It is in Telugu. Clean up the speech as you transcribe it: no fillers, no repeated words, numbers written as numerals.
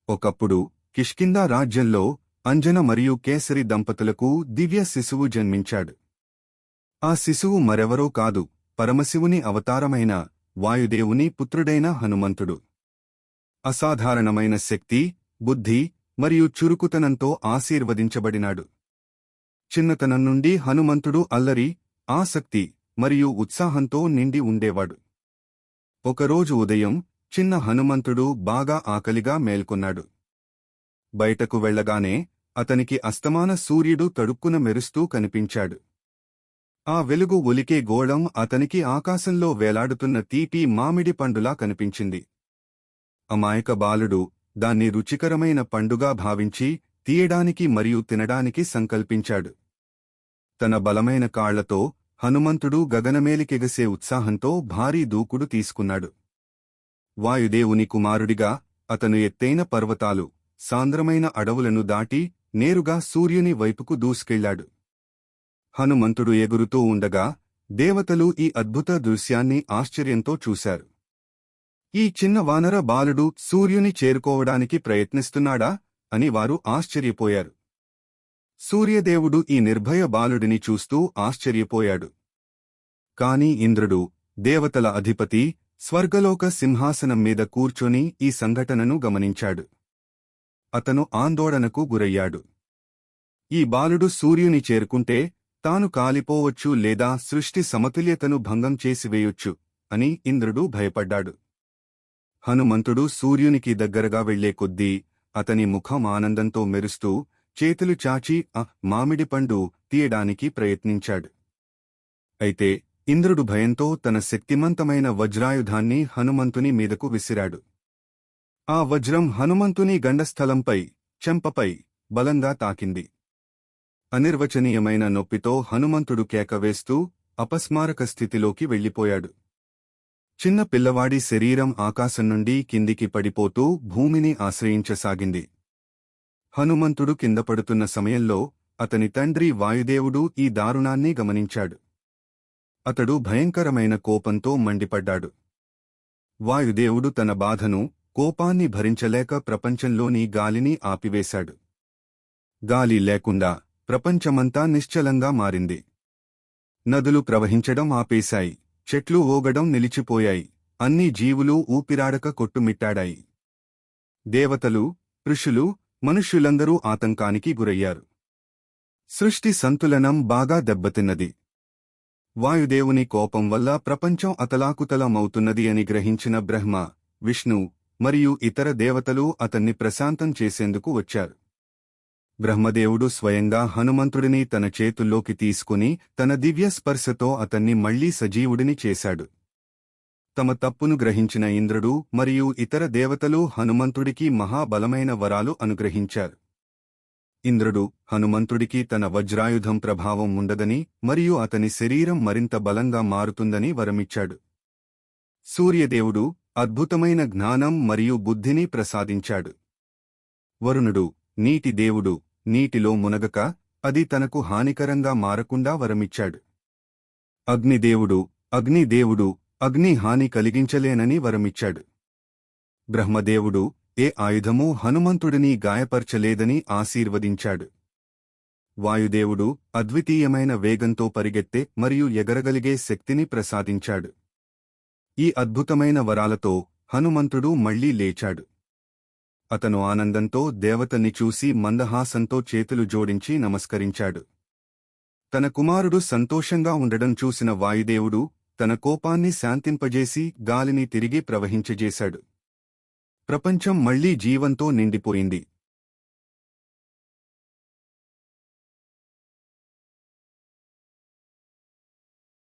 ఒకప్పుడు కిష్కింధ రాజ్యంలో అంజన మరియు కేసరి దంపతులకు దివ్య శిశువు జన్మించాడు. ఆ శిశువు మరెవరో కాదు, పరమశివుని అవతారమైన వాయుదేవుని పుత్రుడైన హనుమంతుడు. అసాధారణమైన శక్తి, బుద్ధి మరియు చురుకుతనంతో ఆశీర్వదించబడినాడు. చిన్నతనం నుండి హనుమంతుడు అల్లరి, ఆసక్తి మరియు ఉత్సాహంతో నిండి ఉండేవాడు. ఒకరోజు ఉదయం చిన్న హనుమంతుడు బాగా ఆకలిగా మేల్కొన్నాడు. బయటకు వెళ్లగానే అతనికి అస్తమాన సూర్యుడు తడుక్కున మెరుస్తూ కనిపించాడు. ఆ వెలుగు ఒలికే గోళం అతనికి ఆకాశంలో వేలాడుతున్న తీపి మామిడి పండులా కనిపించింది. అమాయక బాలుడు దాన్ని రుచికరమైన పండుగా భావించి తీయడానికి మరియు తినడానికి సంకల్పించాడు. తన బలమైన కాళ్లతో హనుమంతుడు గగనమేలికెగసే ఉత్సాహంతో భారీ దూకుడు తీసుకున్నాడు. వాయుదేవుని కుమారుడిగా అతను ఎత్తైన పర్వతాలు, సాంద్రమైన అడవులను దాటి నేరుగా సూర్యుని వైపుకు దూసుకెళ్లాడు. హనుమంతుడు ఎగురుతూ ఉండగా దేవతలు ఈ అద్భుత దృశ్యాన్ని ఆశ్చర్యంతో చూశారు. ఈ చిన్న వానర బాలుడు సూర్యుని చేరుకోవడానికి ప్రయత్నిస్తున్నాడా అని వారు ఆశ్చర్యపోయారు. సూర్యదేవుడు ఈ నిర్భయ బాలుడిని చూస్తూ ఆశ్చర్యపోయాడు. కాని ఇంద్రుడు, దేవతల అధిపతి, స్వర్గలోక సింహాసనం మీద కూర్చొని ఈ సంఘటనను గమనించాడు. అతను ఆందోళనకు గురయ్యాడు. ఈ బాలుడు సూర్యుని చేరుకుంటే తాను కాలిపోవచ్చు లేదా సృష్టి సమతుల్యతను భంగం చేసివేయొచ్చు అని ఇంద్రుడు భయపడ్డాడు. హనుమంతుడు సూర్యునికి దగ్గరగా వెళ్లే కొద్దీ అతని ముఖం ఆనందంతో మెరుస్తూ చేతులు చాచి మామిడి పండు తీయడానికి ప్రయత్నించాడు. అయితే ఇంద్రుడు భయంతో తన శక్తిమంతమైన వజ్రాయుధాన్ని హనుమంతుని మీదకు విసిరాడు. ఆ వజ్రం హనుమంతుని గండస్థలంపై, చెంపపై బలంగా తాకింది. అనిర్వచనీయమైన నొప్పితో హనుమంతుడు కేకవేస్తూ అపస్మారక స్థితిలోకి వెళ్లిపోయాడు. చిన్న పిల్లవాడి శరీరం ఆకాశం నుండి కిందికి పడిపోతూ భూమిని ఆశ్రయించసాగింది. హనుమంతుడు కిందపడుతున్న సమయంలో అతని తండ్రి వాయుదేవుడు ఈ దారుణాన్ని గమనించాడు. అతడు భయంకరమైన కోపంతో మండిపడ్డాడు. వాయుదేవుడు తన బాధను, కోపాన్ని భరించలేక ప్రపంచంలోని గాలిని ఆపివేశాడు. గాలి లేకుండా ప్రపంచమంతా నిశ్చలంగా మారింది. నదులు ప్రవహించడం ఆపేశాయి, చెట్లు ఊగడం నిలిచిపోయాయి, అన్ని జీవులు ఊపిరాడక కొట్టుమిట్టాడాయి. దేవతలు, ఋషులు, మనుష్యులందరూ ఆతంకానికి గురయ్యారు. సృష్టి సంతులనం బాగా దెబ్బతిన్నది. వాయుదేవుని కోపం వల్ల ప్రపంచం అతలాకుతలమవుతున్నది అని గ్రహించిన బ్రహ్మ, విష్ణు మరియు ఇతర దేవతలు అతన్ని ప్రశాంతం చేసేందుకు వచ్చారు. బ్రహ్మదేవుడు స్వయంగా హనుమంతుడిని తన చేతుల్లోకి తీసుకుని తన దివ్య స్పర్శతో అతన్ని మళ్లీ సజీవుడిని చేశాడు. తమ తప్పును గ్రహించిన ఇంద్రుడు మరియు ఇతర దేవతలు హనుమంతుడికి మహాబలమైన వరాలు అనుగ్రహించారు. ఇంద్రుడు హనుమంతుడికి తన వజ్రాయుధం ప్రభావం ఉండదని మరియు అతని శరీరం మరింత బలంగా మారుతుందని వరమిచ్చాడు. సూర్యదేవుడు అద్భుతమైన జ్ఞానం మరియు బుద్ధిని ప్రసాదించాడు. వరుణుడు, నీటి దేవుడు, నీటిలో మునగక అది తనకు హానికరంగా మారకుండా వరమిచ్చాడు. అగ్నిదేవుడు, అగ్ని హాని కలిగించలేనని వరమిచ్చాడు. బ్రహ్మదేవుడు ఏ ఆయుధమూ హనుమంతుడిని గాయపర్చలేదని ఆశీర్వదించాడు. వాయుదేవుడు అద్వితీయమైన వేగంతో పరిగెత్తే మరియు ఎగరగలిగే శక్తిని ప్రసాదించాడు. ఈ అద్భుతమైన వరాలతో హనుమంతుడు మళ్లీ లేచాడు. అతను ఆనందంతో దేవతని చూసి మందహాసంతో చేతులు జోడించి నమస్కరించాడు. తన కుమారుడు సంతోషంగా ఉండడం చూసిన వాయుదేవుడు తన కోపాన్ని శాంతింపజేసి గాలిని తిరిగి ప్రవహించజేశాడు. ప్రపంచం మళ్లీ జీవంతో నిండిపోయింది.